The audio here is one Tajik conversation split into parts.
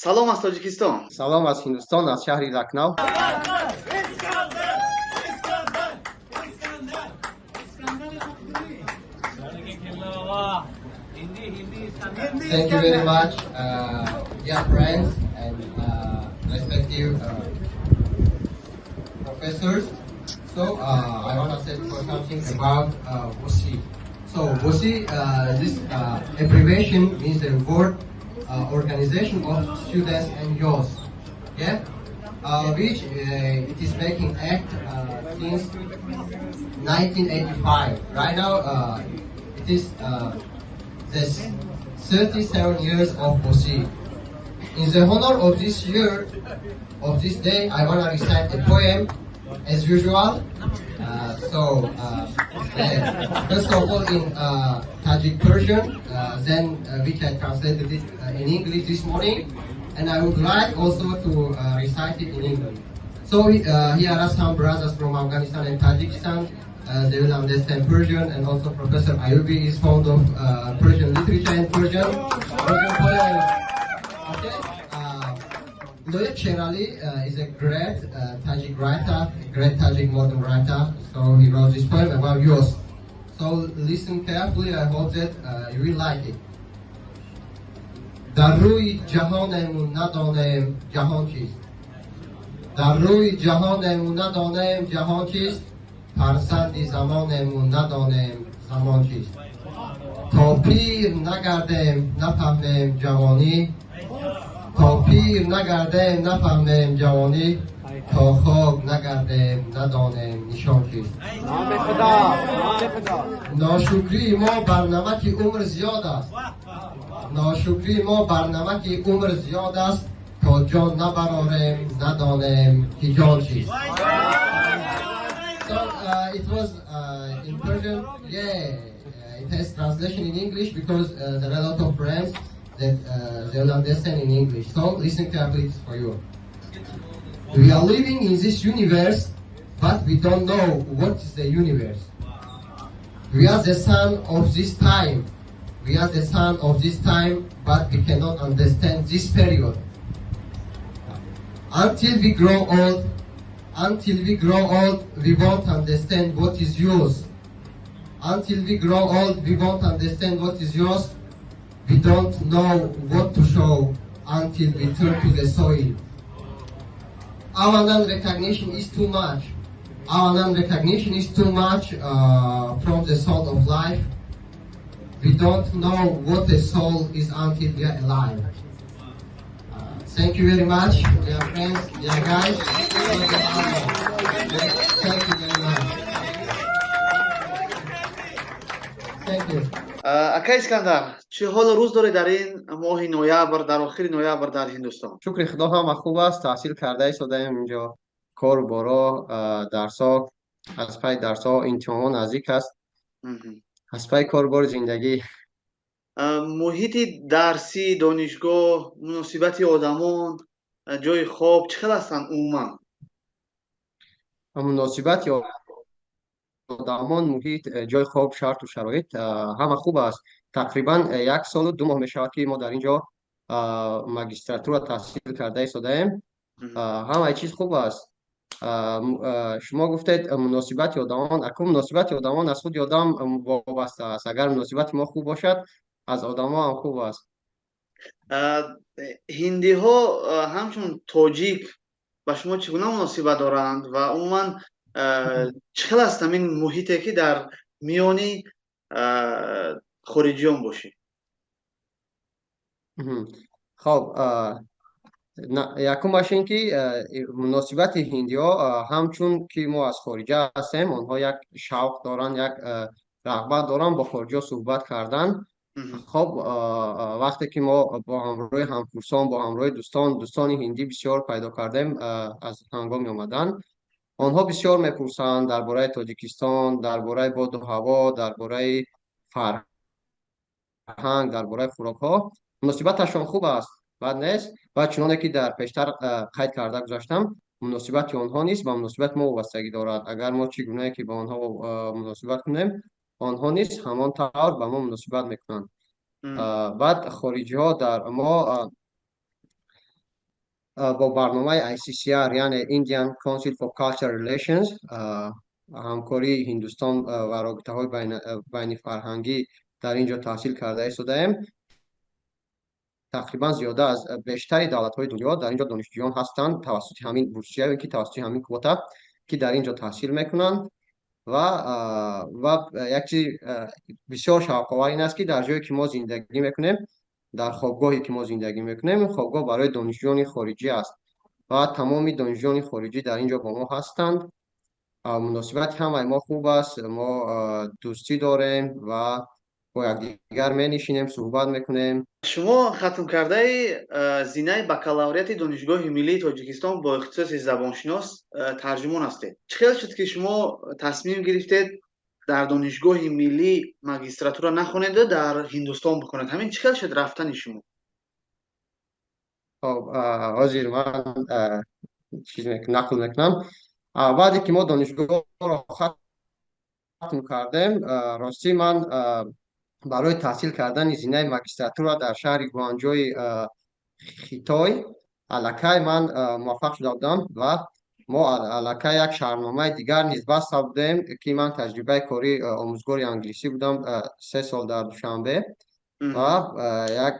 Салом аз Тоҷикистон. Салом аз Ҳиндустон, аз шаҳри Лакнав. Thank you very much, dear friends and respective professors. So I want to say for something about WOSI. So WOSI, this abbreviation means the word Organization of Students and Youth, yeah, which it is making act since 1985. Right now, it is the 37 years of WOSI. In the honor of this year, of this day, I want to recite a poem, as usual. First of all in Tajik Persian, then we can translate it in English this morning, and I would like also to recite it in English. So here are some brothers from Afghanistan and Tajikistan. They will understand Persian, and also Professor Ayubi is fond of Persian literature and Persian poems. Okay. Loyal Sherali is a great Tajik writer, great Tajik modern writer. So he wrote this poem about yours. So listen carefully. I hope that you will like it. در روی جهانمون ندانیم جهان چیست. در روی جهانمون ندانیم جهان چیست. فرزند زمانمون ندانیم زمان چیست. تا پیر نگردیم نفهمیم جوانی. تا پیر نگردیم نفهمیم جوانی. تا خواب نگردیم ندانیم نشان چیست. ناشکری ما بر نمک عمر زیاد است. ناشکری ما بر نمک عمر زیاد است. تا جان نبراریم ندانیم که جان چیست. So it was in Persian, yeah, it has translation in English because there are a lot of friends that they will understand in English. So listen carefully, it's for you. We are living in this universe, but we don't know what is the universe. We are the son of this time. We are the son of this time, but we cannot understand this period. Until we grow old, we won't understand what is yours. Until we grow old, we won't understand what is yours. We don't know what to show until we turn to the soil. Our non-recognition is too much. Our non-recognition is too much from the soul of life. We don't know what the soul is until we are alive. Thank you very much, dear friends, dear guys. Thank you very much. Thank you. Ака Искандар, чӣ ҳол рӯз доред дар ин моҳи ноябр, дар охири ноябр дар Ҳиндустон? Шукри Худо, ҳама хуб аст. Таҳсил карда истодаем инҷо. Кор боро, дарсо, аз пай дарсо имтиҳон наздик аст. Аз пай корбори зиндагӣ. муҳити дарсӣ, донишгоҳ, муносибати одамон, ҷойи хоб чӣ хел ҳастанд умуман? Муносибати одамон, муҳит, ҷойи хоб, шарту шароит ҳама хуб аст. Тақрибан 1 солу 2 моҳ мешавад ки мо дар ин ҷо магистратура таҳсил карда истодаем. Ҳамаи чиз хуб аст. шумо гуфтед муносибати одамон. Акун муносибати одамон аз худи одам вобаста аст. Агар муносибати мо хуб бошад, аз одамон ҳам хуб аст. ҳиндиҳо ҳамчун тоҷик ба шумо чӣ гуна муносибат доранд ва умуман чӣ хел аст ҳамин муҳите ки дар миёни хориҷиён бошед? хоб, якумаш ин ки муносибати ҳиндиҳо ҳамчун ки мо аз хориҷа ҳастем, онҳо як шавқ доранд, як рағбат доранд бо хориҷиҳо суҳбат кардан. خب وقتی که ما با همراه همکورسان، با همراه دوستان هندی بسیار پیدا کردیم از هنگامی آمدن، آنها بسیار میپرسند درباره تاجیکستان، درباره باد و هوا، درباره فرهنگ، درباره خوراک ها. مناسبتشان خوب است، بد نیست. و چنانه که در پیشتر قید کرده گذاشتم، مناسبت آنها نیست با مناسبت ما وابستگی دارد. اگر ما چگونه که با آنها مناسبت کنیم، آنها نیست همان طور با ما مناسبت میکنند. بعد خارجی ها در ما با برنامه ICCR یعنی Indian Council for Cultural Relations همکاری هندوستان و رابطه‌های بین فرهنگی در اینجا تحصیل کرده شدیم. تقریبا زیاده از بیشتر دولت‌های دنیا در اینجا دانشجویان هستند توسط همین بورسیه که توسط همین کوتا که در اینجا تحصیل میکنند و یک چیز بسیار شاهکار این است که در جایی که ما زندگی میکنیم، در خوابگاهی که ما زندگی میکنیم، این خوابگاه برای دانشجویان خارجی است و تمامی دانشجویان خارجی در اینجا با ما هستند. مناسبت هم ما خوب است، ما دوستی داریم و با یکدیگر می‌نشینیم صحبت میکنیم. شما ختم کرده زینه بکالوریات دانشگاه ملی تاجیکستان با اختصاص زبانشناس ترجمان هستید. چه شد که شما تصمیم گرفتید در دانشگاه ملی ماجستراتورا نخونید و در هندوستان بکنید؟ همین چه شد رفتن شما؟ خب حاضر من چیز نقل میکنم. بعدی که ما دانشگاه را ختم کردیم، راستی من برای تحصیل کردن زینه ماجستراتورا در شهر گوانجوی خیتای الکی من موفق شده بودم و ما الکی یک شهرنامه دیگر نیز بسته بودیم که من تجربه کاری آموزگار انگلیسی بودم 3 سال در دوشنبه و یک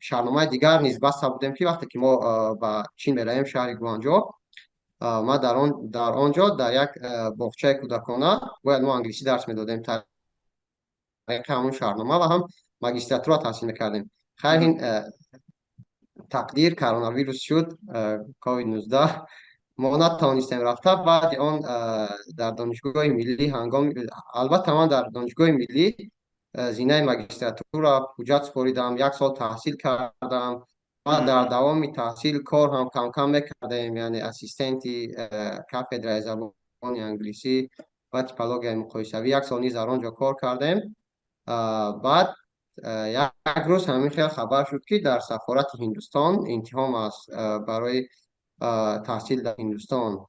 شهرنامه دیگر نیز بسته بودیم که وقتی که ما به چین می‌رویم شهر گوانجو ما در آنجا در یک باغچه کودکانه باید ما انگلیسی درس میدادیم طریق همون شهرنامه و هم ماجستراتورا تحصیل میکردیم. خیر این تقدیر کرونا ویروس شد، کووید 19 ما نتوانستیم رفته. بعد آن در دانشگاه ملی البته من در دانشگاه ملی زینه ماجستراتورا حجت سپاریدم، 1 سال تحصیل کردم و در دوام تحصیل کار هم کم کم میکردیم، یعنی اسیستنتی کاتدرای زبان انگلیسی و تیپولوژی مقایسوی 1 سال نیز در آنجا کار کردیم. بعد یک روز همین خیلی خبر شد که در سفارت هندوستان امتحان است برای تحصیل در هندوستان.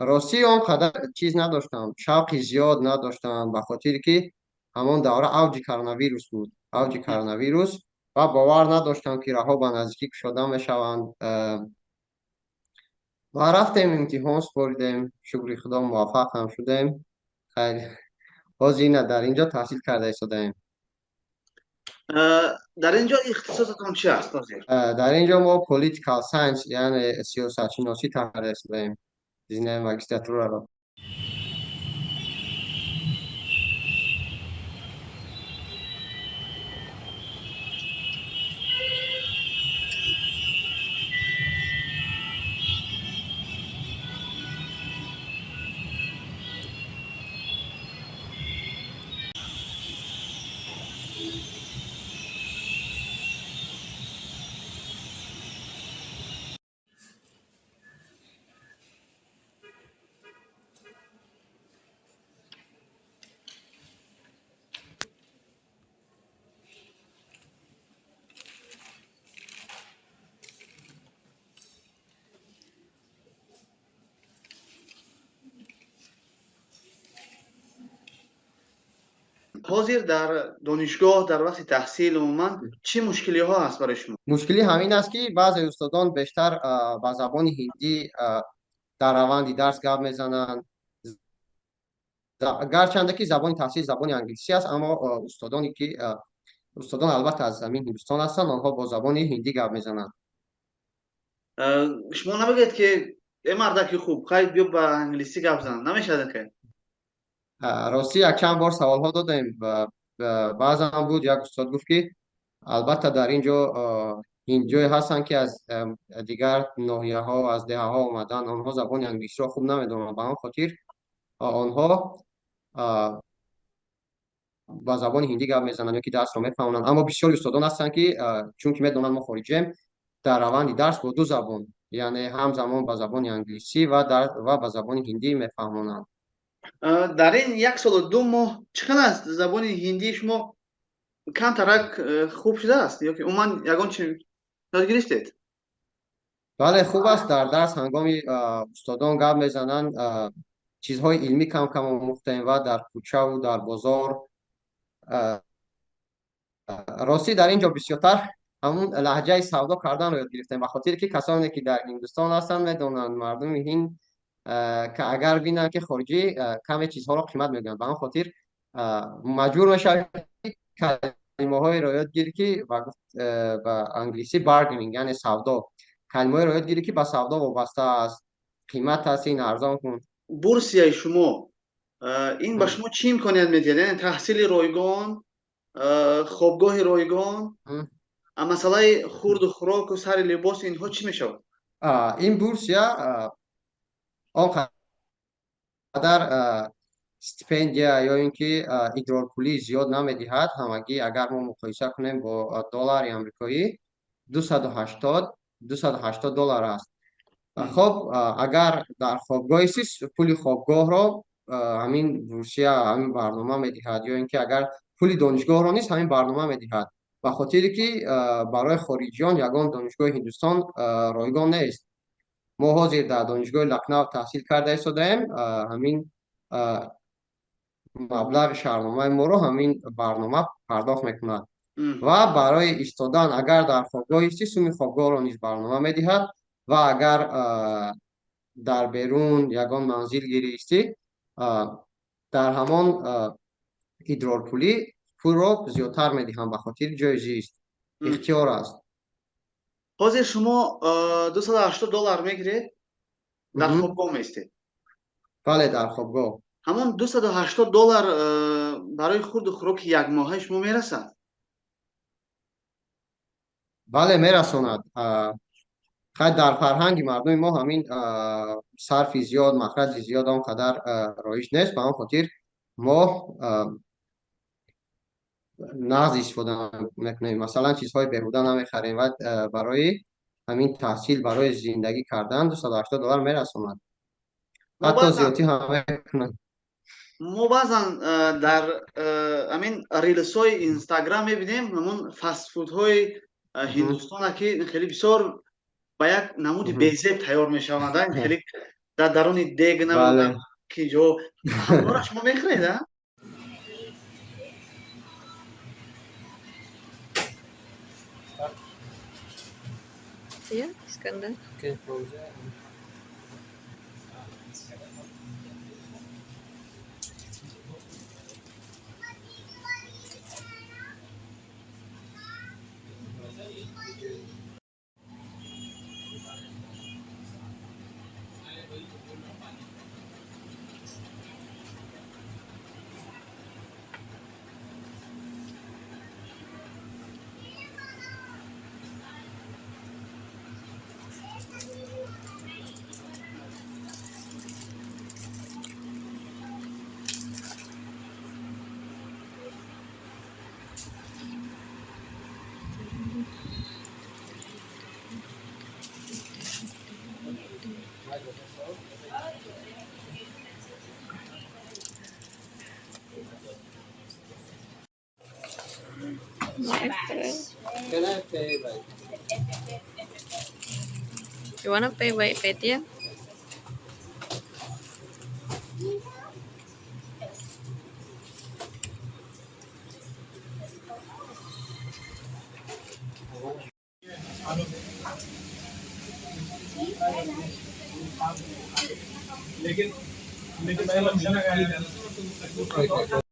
راستی آن قدر چیز نداشتم، شوقی زیاد نداشتم به خاطر که همون دوره اوج کرونا ویروس بود، اوج کرونا ویروس و باور نداشتم که راه به نزدیک شدن میشوند. و رفتیم امتحان سپاریدیم، شکر خدا موفق هم شدیم. خیلی حاضر در اینجا تحصیل کرده شدیم. در اینجا اختصاصتون چی است؟ در اینجا ما پولیتیکال ساینس یعنی سیاست شناسی تحصیل شدیم زینه ماجستراتورا را. حاضر در دانشگاه در وقت تحصیل عموما چه مشکلی ها هست برای شما؟ مشکلی همین است که بعضی استادان بیشتر با زبان هندی در روند درس گپ میزنند، گرچنده که زبان تحصیل زبان انگلیسی است، اما استادان البته از زمین هندوستان هستند، آنها با زبان هندی گپ میزنند. شما نبگید که این مردکی خوب خواهید بیا با انگلیسی گپ زنند، نمیشه که؟ راستی یک چند بار سوال ها دادیم و بعضا بود یک استاد گفت که البته در اینجا هندی‌های هستن که از دیگر ناحیه ها از دهه ها آمدن، آنها زبان انگلیسی را خوب نمیدونن، به آن خاطر آنها با زبان هندی گپ میزنن یا که درس را میفهمونن. اما بسیاری استادان هستن که چون که میدونن ما خارجیم در روند درس با 2 زبان، یعنی همزمان با زبان انگلیسی و با زبان هندی میفهمونن. در این 1 سال و 2 ماه چقدر است زبان هندی شما کم ترک خوب شده است یا که عموما یگان چی یاد گرفتید؟ بله خوب است. در درس هنگامی استادان گپ میزنن، چیزهای علمی کم کم آموختیم و در کوچه و در بازار. راستی در اینجا بسیارتر همون لهجه سودا کردن رو یاد گرفتیم، به خاطر که کسانی که در هندوستان هستن میدونن مردم هند که اگر بینن که خارجی کمی چیزها رو قیمت میگن، به همون خاطر مجبور میشه کلمه های رو یاد گیری که به انگلیسی بارگینینگ یعنی سودا، کلمه های رو یاد گیری که به سودا وابسته است، قیمت هست این ارزان کن. بورسیای شما این به شما چی امکانیت میده؟ یعنی تحصیل رایگان، خوابگاه رایگان، مسئله خورد و خوراک و سر لباس اینها چی میشه؟ این بورسیا آنقدر استیپندیا یا اینکه ادرار پولی زیاد نمیدهد. همگی اگر ما مقایسه کنیم با دلار آمریکایی 280 دلار است. خب اگر در خوابگاه است پول خوابگاه را همین بورسیا همین برنامه میدهد، یا اینکه اگر پول دانشگاه را نیست همین برنامه میدهد، به خاطری که برای خارجیان یگان دانشگاه هندوستان رایگان نیست. ما حاضر در دانشگاه لکنو تحصیل کرده ایستادیم، همین مبلغ شهرنامه ما رو همین برنامه پرداخت میکند و برای ایستادن اگر در خوابگاه هستی سومی خوابگاه را نیز برنامه میدهد و اگر در بیرون یگان منزل گیری استی در همان ادرار پولی پول را زیادتر میدهم، به خاطر جایزی است، اختیار است. حاضر شما 280 دلار میگیرید در خوابگاه میستید؟ بله در خوابگاه. همون 280 دلار برای خورد و خوراک یک ماهه شما میرسد؟ بله میرساند. خیلی در فرهنگ مردم ما همین صرف زیاد مخرج زیاد آنقدر رایج نیست، به آن خاطر ما نقد استفاده میکنیم، مثلا چیزهای بیهوده نمیخریم و برای همین تحصیل برای زندگی کردن 280 دلار میرساند، حتی زیادی هم میکنند. ما بعضا در همین ریلس های اینستاگرام میبینیم همون فست فود های هندوستان که خیلی بسیار با یک نمود بیزیب تیار میشوند، خیلی در درون دیگ نمیدونم که جو همونا را شما میخرید؟ Ya, Искандар. Can I pay by? You wanna pay by Paytm?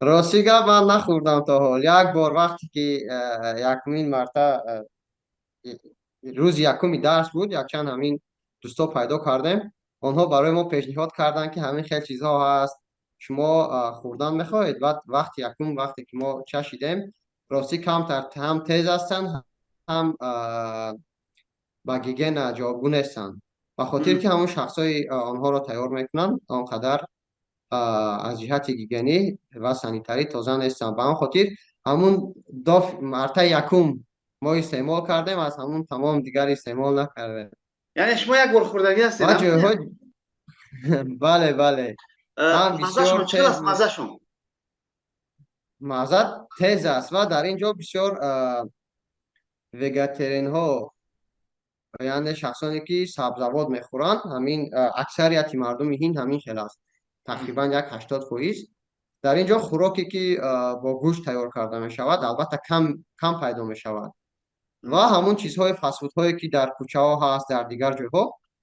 راستی من نخوردم تا حال. یک بار وقتی که یکمین مرتبه روز یکمی درس بود، یک چند همین دوستا پیدا کردیم، آنها برای ما پیشنهاد کردن که همین خیلی چیزها هست شما خوردن میخواهید. بعد وقتی که ما چشیدیم راستی کمتر هم تیز هستن هم با گیگن جاگون هستن، و خاطر که همون شخصای آنها را تیار میکنن آنقدر از جهت گیگنی و سانیتری تازه نیستن، به همون خاطر همون مرتبه یکم ما استعمال کردیم، از همون تمام دیگر استعمال نکردیم. یعنی شما یک بار خوردگی هستید؟ بله بله. مزهشون چقدر است؟ مزه تیز است و در اینجا بسیار ویگترین ها یعنی شخصانی که سبزوات میخورند، همین اکثریت مردم هند همین خیلی است، تقریبا یک 80%. در اینجا خوراکی که با گوشت تیار کرده می شود البته کم پیدا می شود. ва ҳамун чизҳои фастфудҳое ки дар кӯчаҳо ҳаст, дар дигар ҷойҳо,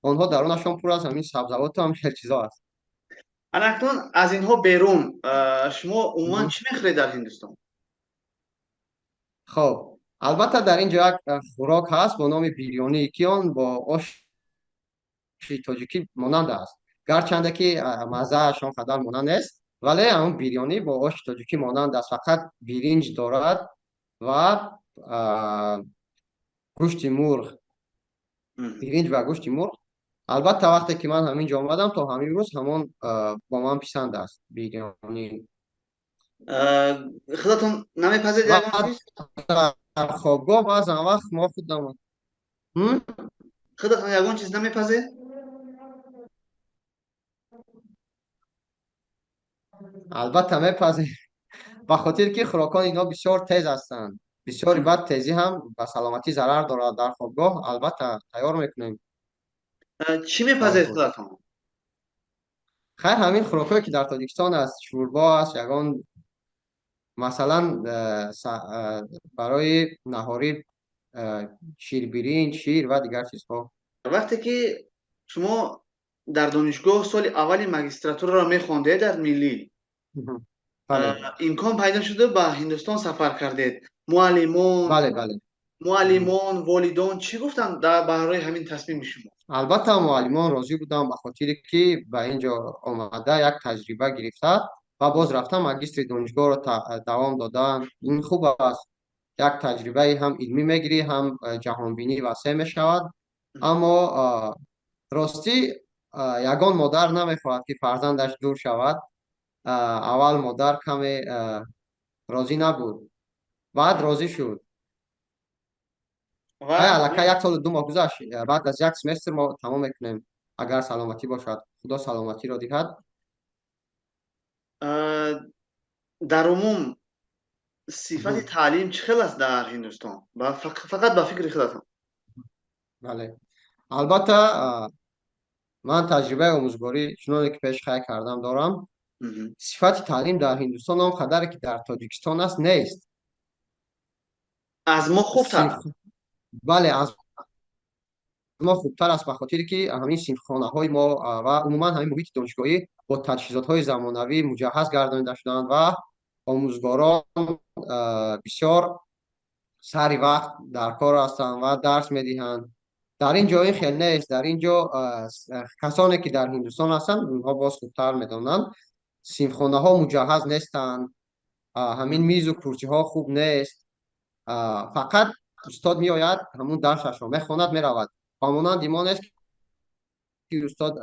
онҳо дарунашон пур аз ҳамин сабзавоту ҳамин хел чизҳо аст. анакнун аз инҳо берун шумо умуман чӣ мехӯред дар Ҳиндустон? хоб, албатта дар ин ҷо як хӯрок ҳаст бо номи бирёнӣ, ки он бо оши тоҷикӣ монанд аст. Гарчанде ки маззааш он қадар монанд нест, вале ҳамун бирёнӣ бо оши тоҷикӣ монанд аст. Фақат биринҷ дорад ва гӯшти мурғ, биринҷ ва гӯшти мурғ. Албатта вақте ки ман ҳамин ҷо омадам, то ҳамин рӯз ҳамон бо ман писанд аст бирёнӣ. худатон намепазед ва ягон чиз? дар хобгоҳ баъзан вақт мо худам худатон ягон чиз намепазед? албатта мепазем, ба хотире ки хӯрокони ино бисёр тез ҳастанд. Бисёри бад тезӣ ҳам ба саломатӣ зарар дорад. Дар хобгоҳ албатта тайёр мекунем. чӣ мепазед худатон? хайр, ҳамин хӯрокҳое ки дар Тоҷикистон аст, шӯрбо аст, ягон масалан барои наҳорӣ ширбиринҷ, шир ва дигар чизҳо. вақте ки шумо дар донишгоҳ соли аввали магистратураро мехондед дар милли, имкон пайдо шуда ба Ҳиндустон сафар кардед. муаллимон, волидон чӣ гуфтанд барои ҳамин тасмими шумо? албатта муаллимон розӣ буданд, ба хотире ки ба ин ҷо омада як таҷриба гирифта ва боз рафта магистри донишгоҳро давом додан. Ин хуб аст. Як таҷрибаи ҳам илмӣ мегирӣ, ҳам ҷаҳонбинӣ васеъ мешавад. Аммо ростӣ ягон модар намехоҳад ки фарзандаш дур шавад. Аввал модар каме розӣ набуд, баъд розӣ шуд. аллакай як солу ду моҳ гузашт. Баъд аз як семестр мо тамом мекунем, агар саломатӣ бошад. Худо саломатиро диҳад. дар умум сифати таълим чӣ хел аст дар Ҳиндустон? Фақат ба фикри худатон. бале, албатта ман таҷрибаи омӯзгорӣ чуноне ки пеш хай кардам дорам. сифати таълим дар Ҳиндустон он қадаре ки дар Тоҷикистон аст нест. аз мо хубтар? бале, аз мо хубтар аст, ба хотире ки ҳамин синфхонаҳои мо ва умуман ҳамин муҳити донишгоҳӣ бо таҷҳизотҳои замонавӣ муҷаҳҳаз гардонида шуданд ва омӯзгорон бисёр сари вақт дар кор ҳастанд ва дарс медиҳанд. дар ин ҷо ин хел нест. дар ин ҷо касоне ки дар Ҳиндустон ҳастанд, онҳо боз хубтар медонанд. синфхонаҳо муҷаҳҳаз нестанд, ҳамин мизу курсиҳо хуб нест. фақат устод меояд, ҳамун дарсашро мехонад, меравад. ба монанди мо нест ки устод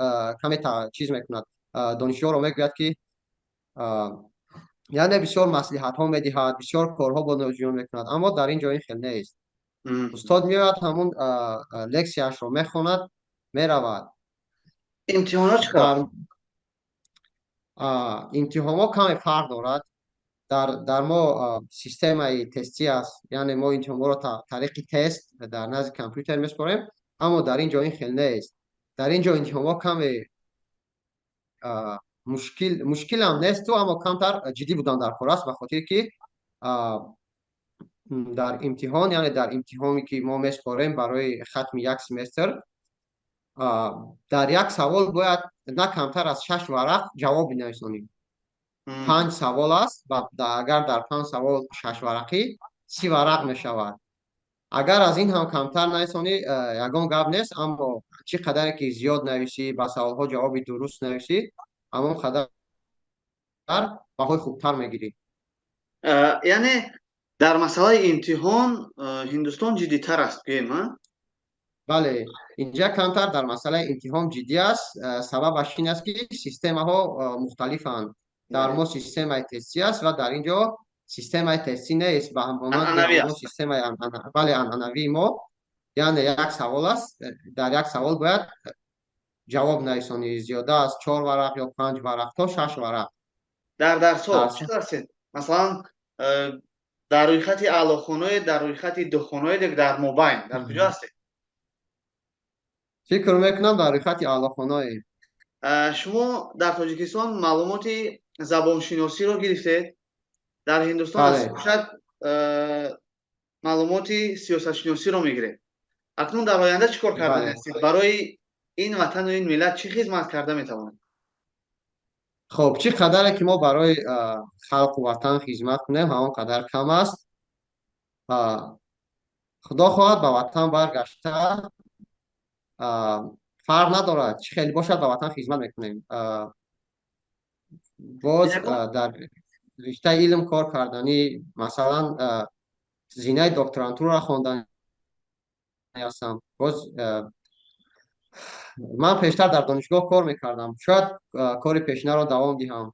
каме чиз мекунад, донишҷӯро мегӯяд ки яъне бисёр маслиҳатҳо медиҳад, бисёр корҳо бо нозиён мекунад. Аммо дар ин ҷо ин хел нест. устод меояд, ҳамун лексияшро мехонад, меравад. имтиҳонот чӣ қадар? имтиҳонҳо каме фарқ дорад. дар мо системаи тестӣ аст, яъне мо имтиҳонҳоро тариқи тест дар назди компютер месупорем, аммо дар ин ҷо ин хел нест. дар ин ҷо имтиҳонҳо каме мушкилам несту, аммо камтар ҷиддӣ будан дар кор аст, ба хотире ки дар имтиҳон, яъне дар имтиҳоне ки мо месупорем барои хатми як семестр, дар як савол бояд на камтар аз 6 варақ ҷавоб бинависонем. 5 савол аст, агар дар 5 савол 6 варақӣ 30 варақ мешавад. агар аз ин ҳам камтар нависонӣ, ягон гап нест, аммо чӣ қадаре ки зиёд нависӣ, ба саволҳо ҷавоби дуруст нависӣ, ҳамон қадар баҳои хубтар мегирӣ. яъне дар масъалаи имтиҳон Ҳиндустон ҷиддитар аст, гӯем? бале, инҷа камтар дар масъалаи имтиҳон ҷиддӣ аст. сабабаш ин аст ки системаҳо мухталифанд. дар мо системаи тестӣ аст ва дар ин ҷо системаи тестӣ нест. Ба монанди системаи анъанавии мо, яъне як савол аст, дар як савол бояд ҷавоб нависонӣ, зиёда аз 4 варақ ё 5 варақ то 6 варақ. дар сол чӣ ҳастед? Масалан, дар рӯйхати аълохоноед, дар рӯйхати духоноед, дар мобайн дар куҷо ҳастед? фикр мекунам дар рӯйхати аълохоноед. шумо дар Тоҷикистон маълумоти забоншиносиро гирифтед? дар Ҳиндустон бошад маълумоти сиёсатшиносиро мегиред. акнун дар оянда чӣ кор карда ҳастед? барои ин ватану ин миллат чӣ хизмат карда метавонед? خب چی قدره که ما برای خلق و وطن خدمت کنیم همون قدر کم است. خدا خواهد به وطن برگشته، فرق ندارد چه خیلی باشد به وطن خدمت میکنیم. باز در رشته علم کار کردنی مثلا زینه دکترانتور را خواندن هستم. باز من پیشتر در دانشگاه کار میکردم، شاید کار پیشینه را دوام دهم.